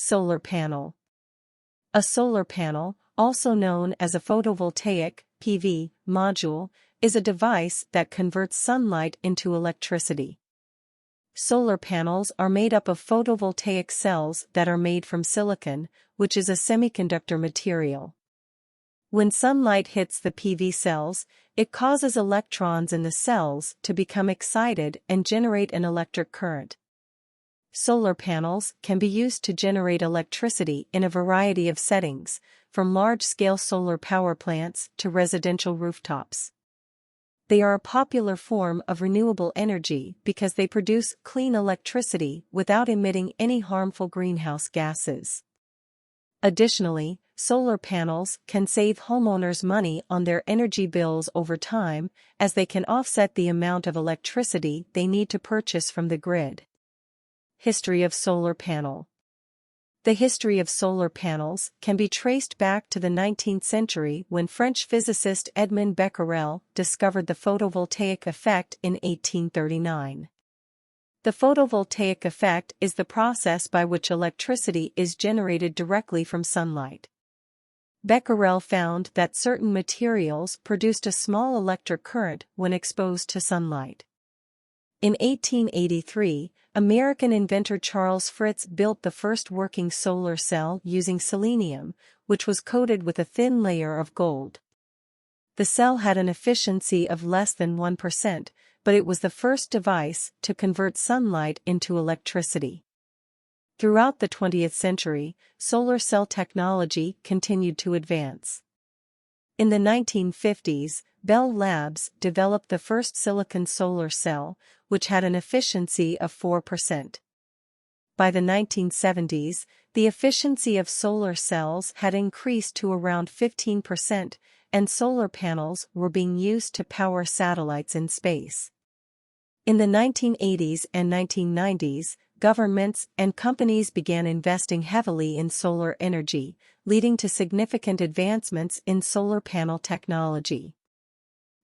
Solar panel. A solar panel, also known as a photovoltaic (PV) module, is a device that converts sunlight into electricity. Solar panels are made up of photovoltaic cells that are made from silicon, which is a semiconductor material. When sunlight hits the PV cells, it causes electrons in the cells to become excited and generate an electric current. Solar panels can be used to generate electricity in a variety of settings, from large-scale solar power plants to residential rooftops. They are a popular form of renewable energy because they produce clean electricity without emitting any harmful greenhouse gases. Additionally, solar panels can save homeowners money on their energy bills over time, as they can offset the amount of electricity they need to purchase from the grid. History of solar panel. The history of solar panels can be traced back to the 19th century when French physicist Edmond Becquerel discovered the photovoltaic effect in 1839. The photovoltaic effect is the process by which electricity is generated directly from sunlight. Becquerel found that certain materials produced a small electric current when exposed to sunlight. In 1883, American inventor Charles Fritts built the first working solar cell using selenium, which was coated with a thin layer of gold. The cell had an efficiency of less than 1%, but it was the first device to convert sunlight into electricity. Throughout the 20th century, solar cell technology continued to advance. In the 1950s, Bell Labs developed the first silicon solar cell, which had an efficiency of 4%. By the 1970s, the efficiency of solar cells had increased to around 15%, and solar panels were being used to power satellites in space. In the 1980s and 1990s, governments and companies began investing heavily in solar energy, leading to significant advancements in solar panel technology.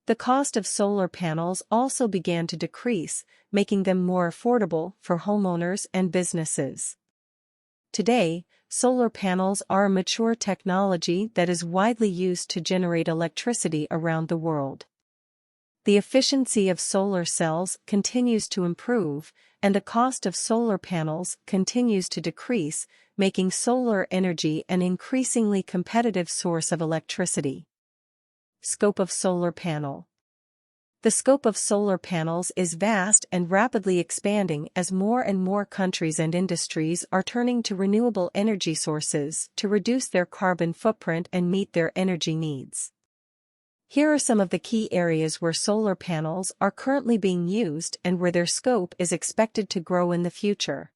The cost of solar panels also began to decrease, making them more affordable for homeowners and businesses. Today, solar panels are a mature technology that is widely used to generate electricity around the world. The efficiency of solar cells continues to improve, and the cost of solar panels continues to decrease, making solar energy an increasingly competitive source of electricity. Scope of solar panel. The scope of solar panels is vast and rapidly expanding as more and more countries and industries are turning to renewable energy sources to reduce their carbon footprint and meet their energy needs. Here are some of the key areas where solar panels are currently being used and where their scope is expected to grow in the future.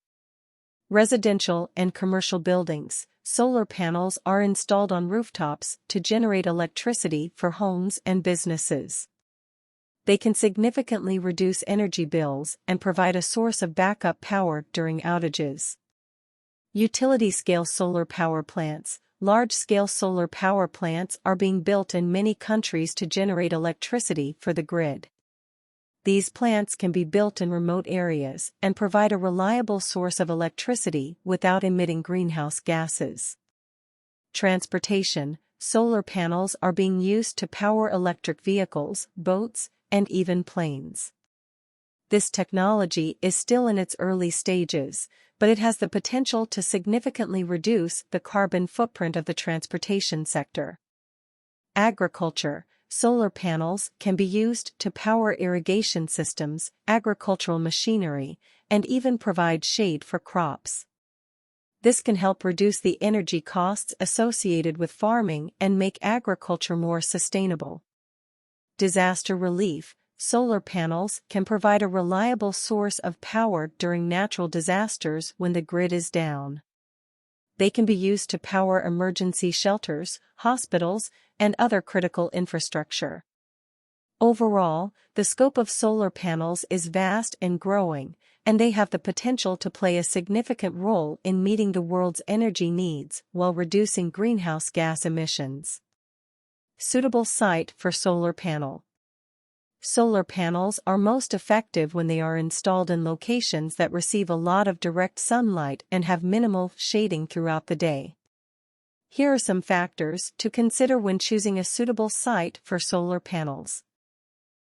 Residential and commercial buildings. Solar panels are installed on rooftops to generate electricity for homes and businesses. They can significantly reduce energy bills and provide a source of backup power during outages. Utility-scale solar power plants. Large-scale solar power plants are being built in many countries to generate electricity for the grid. These plants can be built in remote areas and provide a reliable source of electricity without emitting greenhouse gases. Transportation. Solar panels are being used to power electric vehicles, boats, and even planes. This technology is still in its early stages, but it has the potential to significantly reduce the carbon footprint of the transportation sector. Agriculture. Solar panels can be used to power irrigation systems, agricultural machinery, and even provide shade for crops. This can help reduce the energy costs associated with farming and make agriculture more sustainable. Disaster relief. Solar panels can provide a reliable source of power during natural disasters when the grid is down. They can be used to power emergency shelters, hospitals, and other critical infrastructure. Overall, the scope of solar panels is vast and growing, and they have the potential to play a significant role in meeting the world's energy needs while reducing greenhouse gas emissions. Suitable site for solar panel. Solar panels are most effective when they are installed in locations that receive a lot of direct sunlight and have minimal shading throughout the day. Here are some factors to consider when choosing a suitable site for solar panels.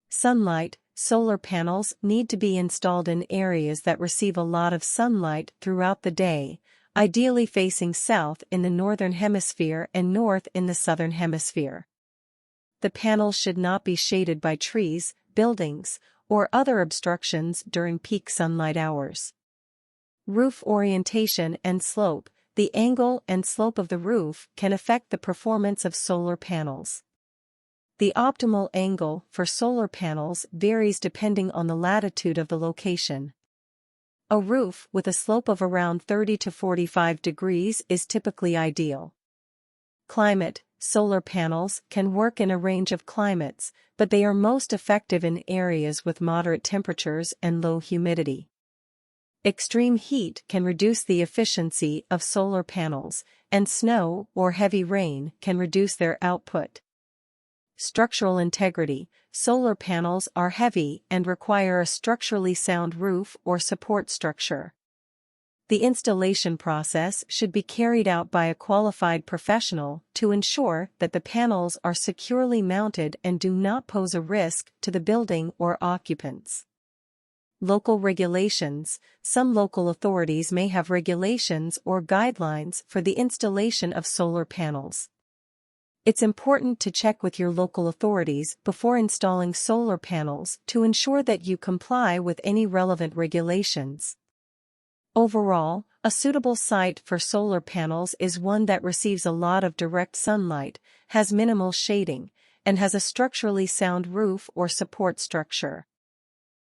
Sunlight. Solar panels need to be installed in areas that receive a lot of sunlight throughout the day, ideally facing south in the northern hemisphere and north in the southern hemisphere. The panels should not be shaded by trees, buildings, or other obstructions during peak sunlight hours. Roof orientation and slope. The angle and slope of the roof can affect the performance of solar panels. The optimal angle for solar panels varies depending on the latitude of the location. A roof with a slope of around 30 to 45 degrees is typically ideal. Climate. Solar panels can work in a range of climates, but they are most effective in areas with moderate temperatures and low humidity. Extreme heat can reduce the efficiency of solar panels, and snow or heavy rain can reduce their output. Structural integrity. Solar panels are heavy and require a structurally sound roof or support structure. The installation process should be carried out by a qualified professional to ensure that the panels are securely mounted and do not pose a risk to the building or occupants. Local regulations. Some local authorities may have regulations or guidelines for the installation of solar panels. It's important to check with your local authorities before installing solar panels to ensure that you comply with any relevant regulations. Overall, a suitable site for solar panels is one that receives a lot of direct sunlight, has minimal shading, and has a structurally sound roof or support structure.